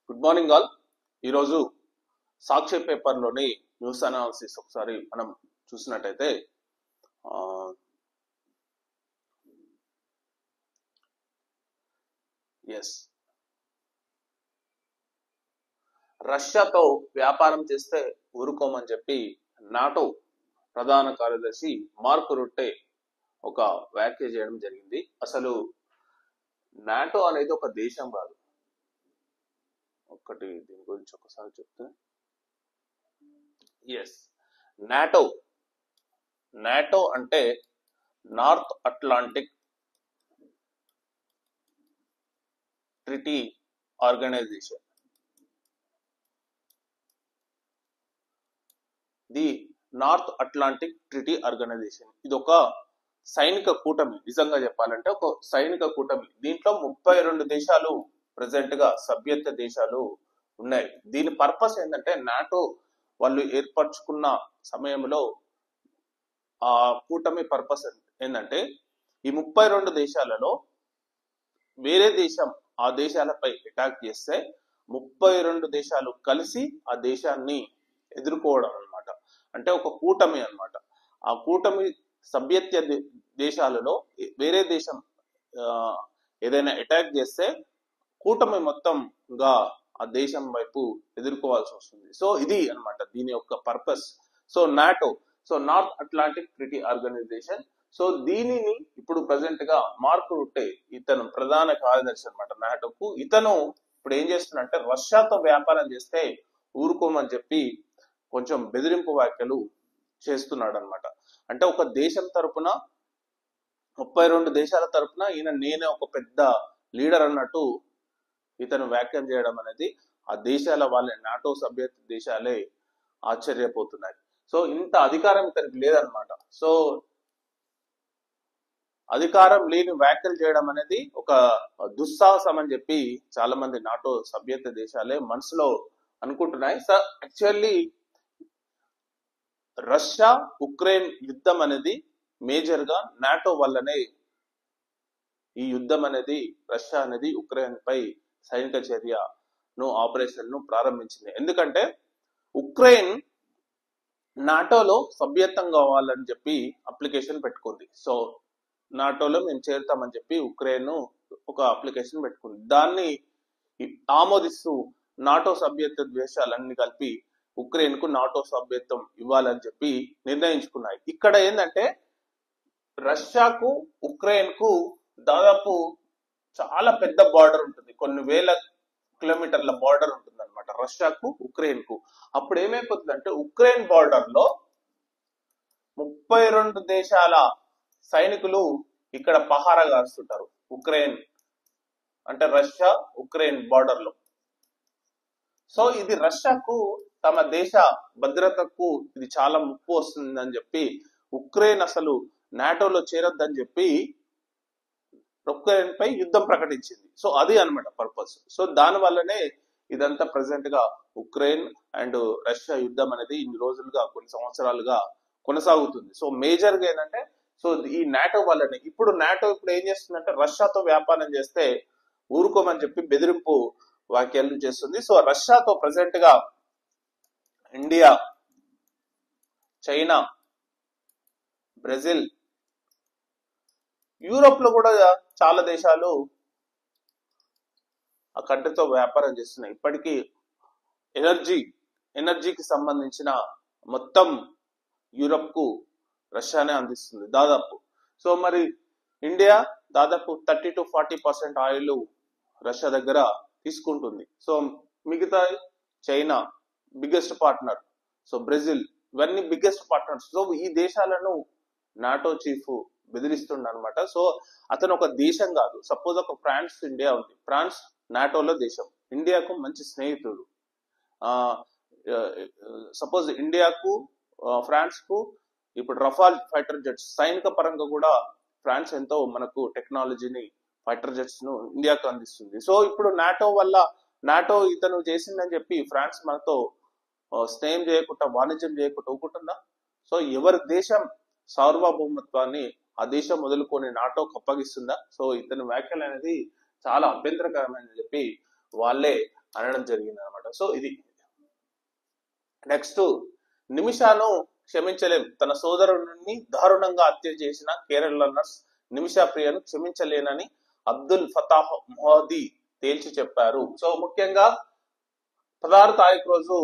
Good morning all. ఈరోజు సాక్షి పేపర్లోని news analysis ఒకసారి మనం చూసినట్టయితే రష్యాతో వ్యాపారం చేస్తే ఊరుకోమని చెప్పి నాటో ప్రధాన కార్యదర్శి మార్క్ రుట్టే ఒక వ్యాఖ్య చేయడం జరిగింది. అసలు నాటో అనేది ఒక దేశం కాదు. ఒకటి దీని గురించి ఒకసారి చెప్తే, నాటో అంటే North Atlantic Treaty Organization. The North Atlantic Treaty Organization ఇది ఒక సైనిక కూటమి. నిజంగా చెప్పాలంటే ఒక సైనిక కూటమి. దీంట్లో 32 దేశాలు ప్రెసెంట్ గా సభ్యత్వ దేశాలు ఉన్నాయి. దీని పర్పస్ ఏంటంటే, నాటో వాళ్ళు ఏర్పరచుకున్న సమయంలో ఆ కూటమి పర్పస్ ఏంటంటే, ఈ 32 దేశాలలో వేరే దేశం ఆ దేశాలపై అటాక్ చేస్తే 32 దేశాలు కలిసి ఆ దేశాన్ని ఎదుర్కోవడం అన్నమాట. అంటే ఒక కూటమి అన్నమాట. ఆ కూటమి సభ్యత్వ దేశాలలో వేరే దేశం ఏదైనా అటాక్ చేస్తే కూటమి మొత్తంగా ఆ దేశం వైపు ఎదుర్కోవాల్సి వస్తుంది. సో ఇది అన్నమాట దీని యొక్క purpose. So NATO, North Atlantic Treaty Organization. So దీనిని ఇప్పుడు ప్రెసెంట్ గా మార్క్ రుట్టే, ఇతను ప్రధాన కార్యదర్శి అనమాట నాటోకు. ఇతను ఇప్పుడు ఏం చేస్తున్నాడంటే, రష్యాతో వ్యాపారం చేస్తే ఊరుకోమని చెప్పి కొంచెం బెదిరింపు వ్యాఖ్యలు చేస్తున్నాడు అనమాట. అంటే ఒక దేశం తరపున 32 దేశాల తరపున నేనే ఒక పెద్ద లీడర్ అన్నట్టు ఇతను వ్యాఖ్యలు చేయడం అనేది ఆ దేశాల వాళ్ళే, నాటో సభ్య దేశాలే ఆశ్చర్యపోతున్నాయి. సో ఇంత అధికారం ఇతనికి లేదనమాట. సో అధికారం లేని వ్యాఖ్యలు చేయడం అనేది ఒక దుస్సాహసం అని చెప్పి చాలా మంది నాటో సభ్యత్వ దేశాలే మనసులో అనుకుంటున్నాయి. సో యాక్చువల్లీ రష్యా ఉక్రెయిన్ యుద్ధం అనేది మేజర్ గా నాటో వల్లనే ఈ యుద్ధం అనేది, రష్యా అనేది ఉక్రెయిన్ పై సైనిక చర్యను ఆపరేషన్ ను ప్రారంభించింది. ఎందుకంటే ఉక్రెయిన్ నాటోలో సభ్యత్వం కావాలని చెప్పి అప్లికేషన్ పెట్టుకుంది. సో నాటోలో మేము చేరుతామని చెప్పి ఉక్రెయిన్ ఒక అప్లికేషన్ పెట్టుకుంది. దాన్ని ఆమోదిస్తూ నాటో సభ్యత్వ దేశాలన్నీ కలిపి ఉక్రెయిన్ కు నాటో సభ్యత్వం ఇవ్వాలని చెప్పి నిర్ణయించుకున్నాయి. ఇక్కడ ఏంటంటే, రష్యాకు ఉక్రెయిన్ కు దాదాపు చాలా పెద్ద బార్డర్ ఉంటుంది. కొన్ని వేల కిలోమీటర్ల బార్డర్ ఉంటుంది అనమాట రష్యాకు ఉక్రెయిన్ కు. అప్పుడు ఏమైపోతుందంటే, ఉక్రెయిన్ బార్డర్ లో 32 దేశాల సైనికులు ఇక్కడ పహారా కాస్తుంటారు. ఉక్రెయిన్ అంటే రష్యా ఉక్రెయిన్ బార్డర్ లో. సో ఇది రష్యాకు, తమ దేశ భద్రతకు ఇది చాలా ముప్పు వస్తుందని చెప్పి ఉక్రెయిన్ అసలు నాటోలో చేరొద్దని చెప్పి ఉక్రెయిన్ పై యుద్ధం ప్రకటించింది. సో అది అన్నమాట పర్పస్. సో దాని వల్లనే ఇదంతా ప్రెసెంట్ గా ఉక్రెయిన్ అండ్ రష్యా యుద్ధం అనేది ఇన్ని రోజులుగా, కొన్ని సంవత్సరాలుగా కొనసాగుతుంది. సో మేజర్ గా ఏంటంటే, సో ఈ నాటో వల్లనే. ఇప్పుడు నాటో ఇప్పుడు ఏం చేస్తుందంటే, రష్యాతో వ్యాపారం చేస్తే ఊరుకోమని చెప్పి బెదిరింపు వ్యాఖ్యలు చేస్తుంది. సో రష్యాతో ప్రెసెంట్ గా ఇండియా, చైనా, బ్రెజిల్, యూరోప్ లో కూడా చాలా దేశాలు ఆ కంట్రీతో వ్యాపారం చేస్తున్నాయి. ఇప్పటికీ ఎనర్జీకి సంబంధించిన మొత్తం యూరోప్ కు రష్యానే అందిస్తుంది దాదాపు. సో మరి ఇండియా దాదాపు 30 to 40% ఆయిల్ రష్యా దగ్గర తీసుకుంటుంది. సో మిగతా China biggest partner, so Brazil, ఇవన్నీ బిగ్గెస్ట్ పార్ట్నర్స్. సో ఈ దేశాలను నాటో చీఫ్ బెదిరిస్తుండ అనమాట. సో అతను ఒక దేశం కాదు. సపోజ్ ఒక ఫ్రాన్స్, ఇండియా ఉంది. ఫ్రాన్స్ నాటోలో దేశం, ఇండియాకు మంచి స్నేహితుడు. సపోజ్ ఇండియాకు, ఫ్రాన్స్ కు ఇప్పుడు రఫాల్ ఫైటర్ జెట్స్ సైనిక పరంగా కూడా ఫ్రాన్స్ ఎంతో మనకు టెక్నాలజీని, ఫైటర్ జెట్స్ ను ఇండియాకు అందిస్తుంది. సో ఇప్పుడు నాటో ఇతను చేసిందని చెప్పి ఫ్రాన్స్ మనతో స్నేహం చేయకుండా, వాణిజ్యం చేయకుండా ఊకుంటుందా? సో ఎవరి దేశం సార్వభౌమత్వాన్ని ఆ దేశం మొదలుకొని నాటోకు అప్పగిస్తుందా? సో ఇతని వ్యాఖ్యలు అనేది చాలా అభ్యంతరకరమైన చెప్పి వాళ్ళే అనడం జరిగింది అనమాట. సో ఇది నెక్స్ట్, నిమిషాను క్షమించలేం. తన సోదరుడిని దారుణంగా హత్య చేసిన కేరళ నర్స్ నిమిషా ప్రియను క్షమించలేనని అబ్దుల్ ఫతాహ్ మోదీ తేల్చి చెప్పారు. సో ముఖ్యంగా 16 తారీఖు రోజు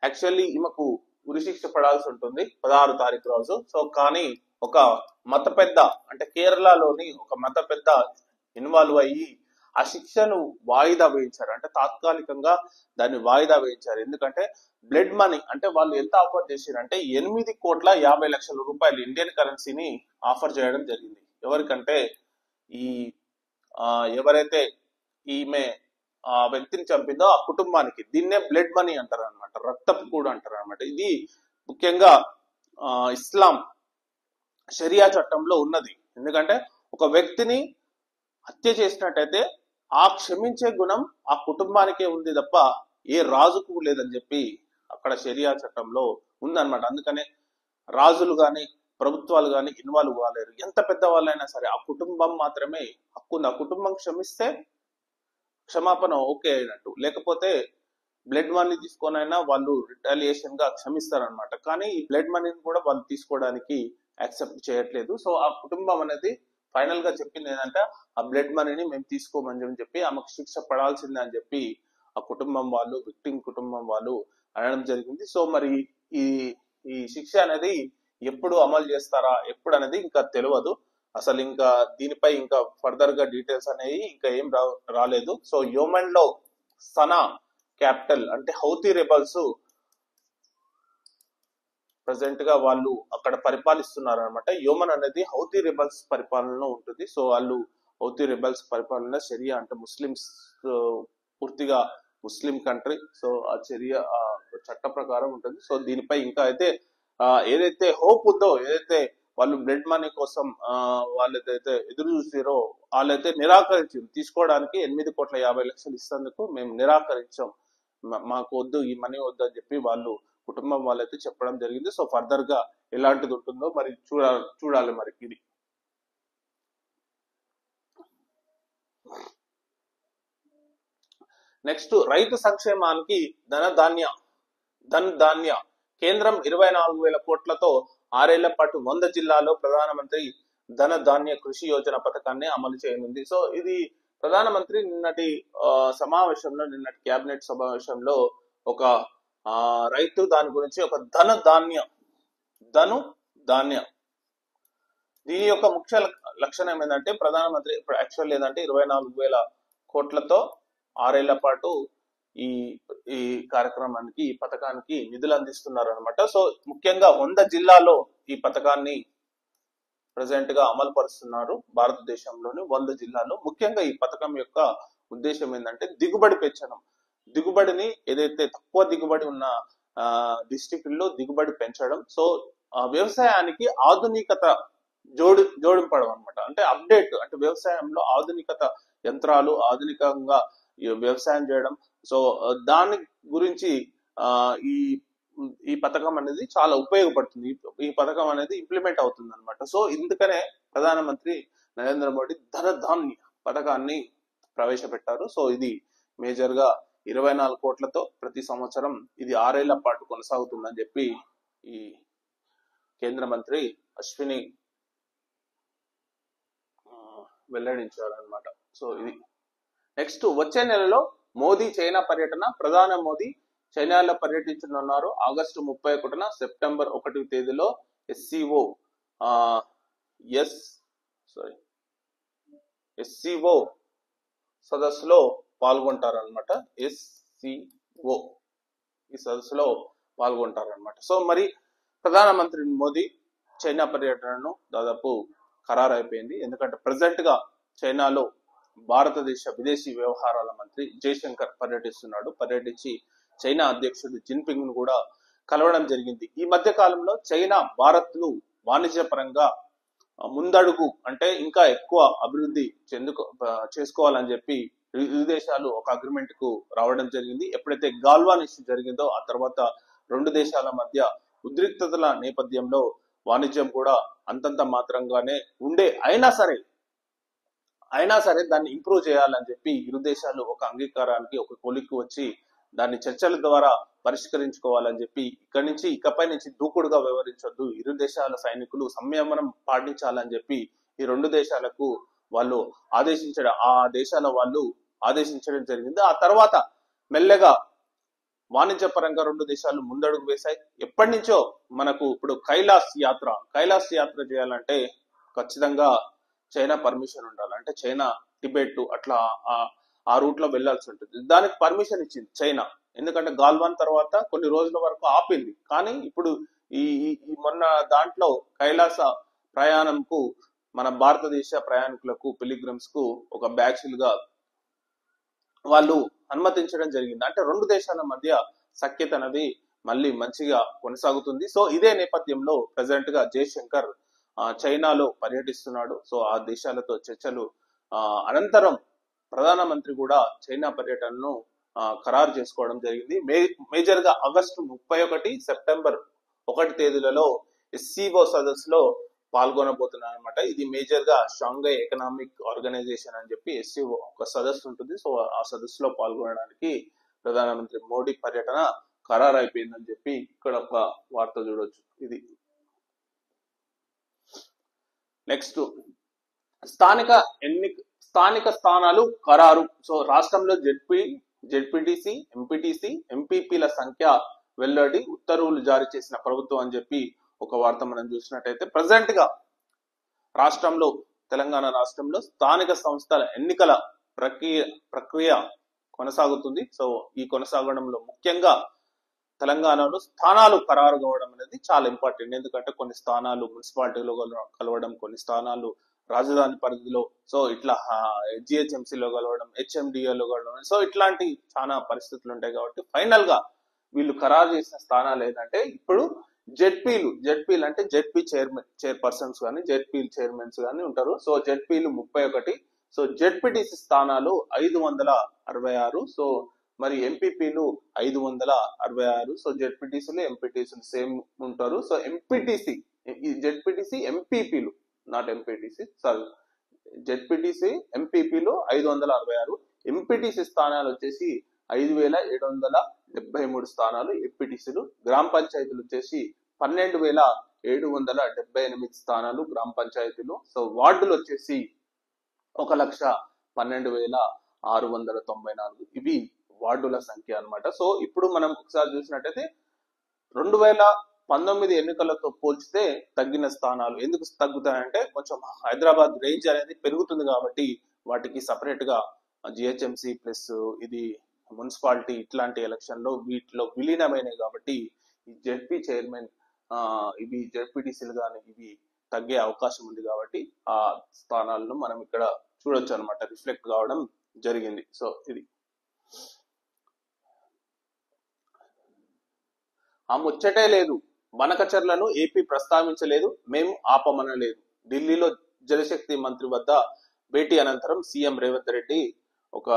యాక్చువల్లీ ఈమెకు ఉరిశిక్ష పడాల్సి ఉంటుంది 16 తారీఖు రోజు. సో కానీ ఒక మత పెద్ద, అంటే కేరళలోని ఒక మత పెద్ద ఇన్వాల్వ్ అయ్యి ఆ శిక్షను వాయిదా వేయించారు. అంటే తాత్కాలికంగా దాన్ని వాయిదా వేయించారు. ఎందుకంటే బ్లడ్ మనీ, అంటే వాళ్ళు ఎంత ఆఫర్ చేశారంటే 8,50,00,000 రూపాయలు ఇండియన్ కరెన్సీని ఆఫర్ చేయడం జరిగింది. ఎవరికంటే ఈ ఎవరైతే ఈమె ఆ వ్యక్తిని చంపిందో ఆ కుటుంబానికి. దీన్నే బ్లడ్ మనీ అంటారు అనమాట, రక్తపు కూడా అంటారు అనమాట. ఇది ముఖ్యంగా ఇస్లాం షరియా చట్టంలో ఉన్నది. ఎందుకంటే ఒక వ్యక్తిని హత్య చేసినట్టయితే ఆ క్షమించే గుణం ఆ కుటుంబానికే ఉంది తప్ప ఏ రాజుకు లేదని చెప్పి అక్కడ షరియా చట్టంలో ఉందన్నమాట. అందుకనే రాజులు గాని ప్రభుత్వాలు గాని ఇన్వాల్వ్ కాలేరు. ఎంత పెద్ద వాళ్ళైనా సరే ఆ కుటుంబం మాత్రమే హక్కు ఉంది. ఆ కుటుంబం క్షమిస్తే క్షమాపణ ఓకే అయినట్టు, లేకపోతే బ్లడ్ మనీ తీసుకొనైనా వాళ్ళు రిటాలియేషన్ గా క్షమిస్తారనమాట. కానీ ఈ బ్లడ్ మనీని కూడా వాళ్ళు తీసుకోవడానికి యాక్సెప్ట్ చేయట్లేదు. సో ఆ కుటుంబం అనేది ఫైనల్ గా చెప్పింది ఏంటంటే ఆ బ్లడ్ మనీని మేము తీసుకోమని చెప్పి ఆమెకు శిక్ష పడాల్సిందే అని చెప్పి ఆ కుటుంబం వాళ్ళు, విక్టిమ్ కుటుంబం వాళ్ళు అనడం జరిగింది. సో మరి ఈ ఈ శిక్ష అనేది ఎప్పుడు అమలు చేస్తారా ఎప్పుడు అనేది ఇంకా తెలియదు. అసలు ఇంకా దీనిపై ఇంకా ఫర్దర్ గా డీటెయిల్స్ అనేవి ఇంకా ఏం రాలేదు. సో యోమన్ లో సనా క్యాపిటల్, అంటే హౌతీ రెబల్స్ ప్రజెంట్ గా వాళ్ళు అక్కడ పరిపాలిస్తున్నారు అనమాట. యోమన్ అనేది హౌతీ రెబల్స్ పరిపాలనలో ఉంటుంది. సో వాళ్ళు హౌతీ రెబల్స్ పరిపాలన షరియా, అంటే ముస్లిమ్స్ పూర్తిగా ముస్లిం కంట్రీ. సో ఆ షరియా చట్ట ప్రకారం ఉంటుంది. సో దీనిపై ఇంకా అయితే ఏదైతే హోప్ ఉందో, ఏదైతే వాళ్ళు బ్లడ్ మనీ కోసం వాళ్ళైతే ఎదురు చూసారో వాళ్ళైతే నిరాకరించారు. తీసుకోవడానికి 8,50,00,000 ఇస్తేందుకు మేము నిరాకరించాం, మాకు వద్దు, ఈ మనీ వద్దు అని చెప్పి వాళ్ళు కుటుంబం వాళ్ళైతే చెప్పడం జరిగింది. సో ఫర్దర్ గా ఎలాంటిది ఉంటుందో మరి చూడాలి మరి ఇది. నెక్స్ట్, రైతు సంక్షేమానికి ధనధాన్య కేంద్రం 24,000 కోట్లతో 6 ఏళ్ల పాటు 100 జిల్లాల్లో ప్రధానమంత్రి ధనధాన్య కృషి యోజన పథకాన్ని అమలు చేయనుంది. సో ఇది ప్రధానమంత్రి నిన్నటి సమావేశంలో, నిన్నటి కేబినెట్ సమావేశంలో ఒక రైతు దాని గురించి ఒక ధనధాన్య దీని యొక్క ముఖ్య లక్షణం ఏంటంటే ప్రధానమంత్రి ఇప్పుడు యాక్చువల్ ఏంటంటే 24,000 కోట్లతో 6 ఏళ్ల పాటు ఈ కార్యక్రమానికి, ఈ పథకానికి నిధులు అందిస్తున్నారు అనమాట. సో ముఖ్యంగా 100 జిల్లాలో ఈ పథకాన్ని ప్రజెంట్ గా అమలు పరుస్తున్నారు. భారతదేశంలోని 100 జిల్లాలో. ముఖ్యంగా ఈ పథకం యొక్క ఉద్దేశం ఏంటంటే దిగుబడి పెంచడం. దిగుబడిని ఏదైతే తక్కువ దిగుబడి ఉన్న డిస్ట్రిక్ట్లో దిగుబడి పెంచడం. సో వ్యవసాయానికి ఆధునికత జోడింపడం అనమాట. అంటే అప్డేట్, అంటే వ్యవసాయంలో ఆధునికత యంత్రాలు, ఆధునికంగా వ్యవసాయం చేయడం. సో దాని గురించి ఈ పథకం అనేది చాలా ఉపయోగపడుతుంది. ఈ పథకం అనేది ఇంప్లిమెంట్ అవుతుంది అనమాట. సో ఇందుకనే ప్రధానమంత్రి నరేంద్ర మోడీ ధనధాన్య పథకాన్ని ప్రవేశపెట్టారు. సో ఇది మేజర్ గా 24 కోట్లతో ప్రతి సంవత్సరం ఇది 6 ఏళ్ల పాటు కొనసాగుతుందని చెప్పి ఈ కేంద్ర మంత్రి అశ్విని వెల్లడించారనమాట. సో ఇది నెక్స్ట్, వచ్చే నెలలో మోదీ చైనా పర్యటన. ప్రధాని మోదీ చైనాలో పర్యటించనున్నారు. ఆగస్టు 31న సెప్టెంబర్ 1వ తేదీలో ఎస్సీఓ సదస్సులో పాల్గొంటారనమాట. ఎస్సీఓ ఈ సదస్సులో పాల్గొంటారనమాట. సో మరి ప్రధానమంత్రి మోదీ చైనా పర్యటనను దాదాపు ఖరారు అయిపోయింది. ఎందుకంటే ప్రజెంట్ గా చైనాలో భారతదేశ విదేశీ వ్యవహారాల మంత్రి జయశంకర్ పర్యటించి చైనా అధ్యక్షుడు జిన్పింగ్ ను కూడా కలవడం జరిగింది. ఈ మధ్య కాలంలో చైనా భారత్ను వాణిజ్య పరంగా ముందడుగు, అంటే ఇంకా ఎక్కువ అభివృద్ధి చేసుకోవాలని చెప్పి ఇరు దేశాలు ఒక అగ్రిమెంట్ కు రావడం జరిగింది. ఎప్పుడైతే గాల్వాన్ ఇష్యూ జరిగిందో ఆ తర్వాత 2 దేశాల మధ్య ఉద్రిక్తతల నేపథ్యంలో వాణిజ్యం కూడా అంతంత మాత్రంగానే ఉండే, అయినా అయినా సరే దాన్ని ఇంప్రూవ్ చేయాలని చెప్పి ఇరు దేశాలు ఒక అంగీకారానికి ఒక కొలిక్కి వచ్చి దాన్ని చర్చల ద్వారా పరిష్కరించుకోవాలని చెప్పి ఇకపై నుంచి దూకుడుగా వ్యవహరించొద్దు, ఇరు దేశాల సైనికులు సంయమనం పాటించాలని చెప్పి ఈ రెండు దేశాలకు వాళ్ళు ఆదేశించడం జరిగింది. ఆ తర్వాత మెల్లగా వాణిజ్యపరంగా రెండు దేశాలు ముందడుగు వేశాయి. ఎప్పటి నుంచో మనకు ఇప్పుడు కైలాస్ యాత్ర చేయాలంటే ఖచ్చితంగా చైనా పర్మిషన్ ఉండాలి. అంటే చైనా టిబెట్ అట్లా ఆ రూట్ లో వెళ్లాల్సి ఉంటుంది. దానికి పర్మిషన్ ఇచ్చింది చైనా. ఎందుకంటే గాల్వాన్ తర్వాత కొన్ని రోజుల వరకు ఆపింది. కానీ ఇప్పుడు ఈ మొన్న దాంట్లో కైలాస ప్రయాణంకు మన భారతదేశ ప్రయాణికులకు పిలిగ్రిమ్స్ కు ఒక బ్యాచ్లుగా వాళ్ళు అనుమతించడం జరిగింది. అంటే రెండు దేశాల మధ్య సఖ్యత అనేది మళ్ళీ మంచిగా కొనసాగుతుంది. సో ఇదే నేపథ్యంలో ప్రెసిడెంట్ గా జయశంకర్ చైనాలో పర్యటిస్తున్నాడు. సో ఆ దేశాలతో చర్చలు అనంతరం ప్రధానమంత్రి కూడా చైనా పర్యటనను ఖరారు చేసుకోవడం జరిగింది. మేజర్ గా ఆగస్టు 31, సెప్టెంబర్ 1 తేదీలలో SCO సదస్సులో పాల్గొనబోతున్నారు అనమాట. ఇది మేజర్ గా షాంఘై ఎకనామిక్ ఆర్గనైజేషన్ అని చెప్పి SCO ఒక సదస్సు ఉంటుంది. సో ఆ సదస్సులో పాల్గొనడానికి ప్రధానమంత్రి మోడీ పర్యటన ఖరారు అయిపోయిందని చెప్పి ఇక్కడ ఒక వార్త చూడొచ్చు. ఇది నెక్స్ట్ స్థానిక స్థానాలు ఖరారు. సో రాష్ట్రంలో జెడ్పీటీసీ, ఎంపీటీసీ, ఎంపీపీల సంఖ్య వెల్లడి, ఉత్తర్వులు జారీ చేసిన ప్రభుత్వం అని చెప్పి ఒక వార్త మనం చూసినట్టయితే ప్రెసెంట్ గా తెలంగాణ రాష్ట్రంలో స్థానిక సంస్థల ఎన్నికల ప్రక్రియ కొనసాగుతుంది. సో ఈ కొనసాగడంలో ముఖ్యంగా తెలంగాణలో స్థానాలు ఖరారు కావడం అనేది చాలా ఇంపార్టెంట్. ఎందుకంటే కొన్ని స్థానాలు మున్సిపాలిటీలో కలవడం, కొన్ని స్థానాలు రాజధాని పరిధిలో, సో ఇట్లా GHMCలో కలవడం, HMDAలో కలవడం, సో ఇట్లాంటి చాలా పరిస్థితులు ఉంటాయి. కాబట్టి ఫైనల్ గా వీళ్ళు ఖరారు చేసిన స్థానాలు ఏంటంటే ఇప్పుడు జెడ్పీలు అంటే జెడ్పీ చైర్పర్సన్స్ కానీ జెడ్పీ చైర్మన్స్ కానీ ఉంటారు. సో జెడ్పీలు 31, సో జెడ్పీటీసీ స్థానాలు 566, సో మరి ఎంపీపీలు 566. సో జెడ్పీటీసీలు ఎంపీటీసీలు సేమ్ ఉంటారు. సో జెడ్పీటీసీ ఎంపీపీలు నాట్ ఎంపీటీసీ సారీ జెడ్పీటీసీ ఎంపీపీలు 566, ఎంపీటీసీ స్థానాలు వచ్చేసి 5773 స్థానాలు ఎంపీటీసీలు. గ్రామ పంచాయతీలు వచ్చేసి 12778 స్థానాలు గ్రామ పంచాయతీలు. సో వార్డులు వచ్చేసి 1,12,694. ఇవి వార్డుల సంఖ్య అన్నమాట. సో ఇప్పుడు మనం ఒకసారి చూసినట్టయితే 2019 ఎన్నికలతో పోల్చితే తగ్గిన స్థానాలు ఎందుకు తగ్గుతాయంటే కొంచెం హైదరాబాద్ రేంజ్ అనేది పెరుగుతుంది కాబట్టి వాటికి సపరేట్ గా GHMC ప్లస్ ఇది మున్సిపాలిటీ ఇట్లాంటి ఎలక్షన్ లో వీటిలో విలీనమైనవి కాబట్టి ఈ జెడ్పీ చైర్మన్ ఇవి జెడ్పీటీసీలు కానీ ఇవి తగ్గే అవకాశం ఉంది. కాబట్టి ఆ స్థానాలను మనం ఇక్కడ చూడొచ్చు అనమాట, రిఫ్లెక్ట్ కావడం జరిగింది. సో ఇది ఆ ముచ్చటే లేదు, బనకచర్లను ఏపీ ప్రస్తావించలేదు, మేము ఆపమనలేదు. ఢిల్లీలో జలశక్తి మంత్రి వద్ద భేటీ అనంతరం సీఎం రేవంత్ రెడ్డి ఒక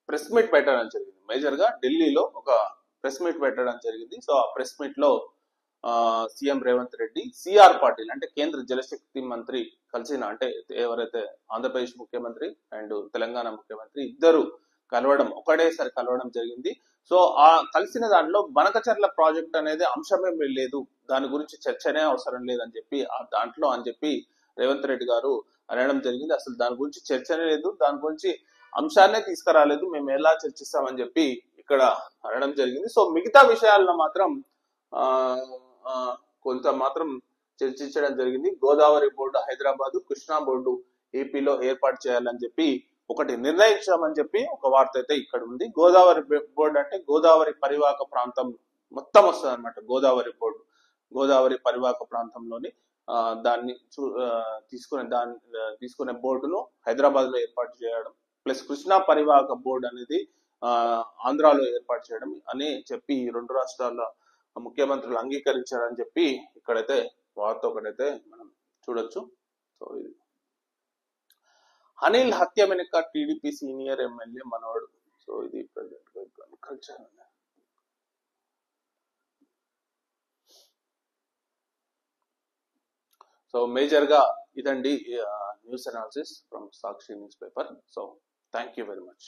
ప్రెస్ మీట్ పెట్టడం జరిగింది. మేజర్ గా ఢిల్లీలో ఒక ప్రెస్ మీట్ పెట్టడం జరిగింది. సో ఆ ప్రెస్ మీట్ లో సీఎం రేవంత్ రెడ్డి సిఆర్ పాటిల్ అంటే కేంద్ర జలశక్తి మంత్రి కలిసిన అంటే ఎవరైతే ఆంధ్రప్రదేశ్ ముఖ్యమంత్రి అండ్ తెలంగాణ ముఖ్యమంత్రి ఇద్దరు ఒకటేసారి కలవడం జరిగింది. సో ఆ కలిసిన దాంట్లో బనకచర్ల ప్రాజెక్ట్ అనేది అంశమే లేదు, దాని గురించి చర్చనే అవసరం లేదని చెప్పి దాంట్లో అని చెప్పి రేవంత్ రెడ్డి గారు అనడం జరిగింది. అసలు దాని గురించి చర్చనే లేదు, దాని గురించి అంశాన్నే తీసుకురాలేదు, మేము ఎలా చర్చిస్తామని చెప్పి ఇక్కడ అనడం జరిగింది. సో మిగతా విషయాలను మాత్రం కొంత మాత్రం చర్చించడం జరిగింది. గోదావరి బోర్డు హైదరాబాద్, కృష్ణా బోర్డు ఏపీలో ఏర్పాటు చేయాలని చెప్పి ఒకటి నిర్ణయించామని చెప్పి ఒక వార్త అయితే ఇక్కడ ఉంది. గోదావరి బోర్డు అంటే గోదావరి పరివాహక ప్రాంతం మొత్తం వస్తుంది అనమాట. గోదావరి పరివాహక ప్రాంతంలోని దాన్ని తీసుకునే బోర్డును హైదరాబాద్ లో ఏర్పాటు చేయడం ప్లస్ కృష్ణా పరివాహక బోర్డు అనేది ఆంధ్రాలో ఏర్పాటు చేయడం అని చెప్పి రెండు రాష్ట్రాల ముఖ్యమంత్రులు అంగీకరించారని చెప్పి ఇక్కడైతే వార్త ఒకటైతే మనం చూడొచ్చు. సో ఇది అనిల్ హత్య వెనుక టీడీపీ సీనియర్ ఎమ్మెల్యే మనవడు. సో ఇది ప్రజెంట్ కల్చర్. సో మేజర్ గా ఇదండి news analysis from Sakshi news paper. So thank you very much.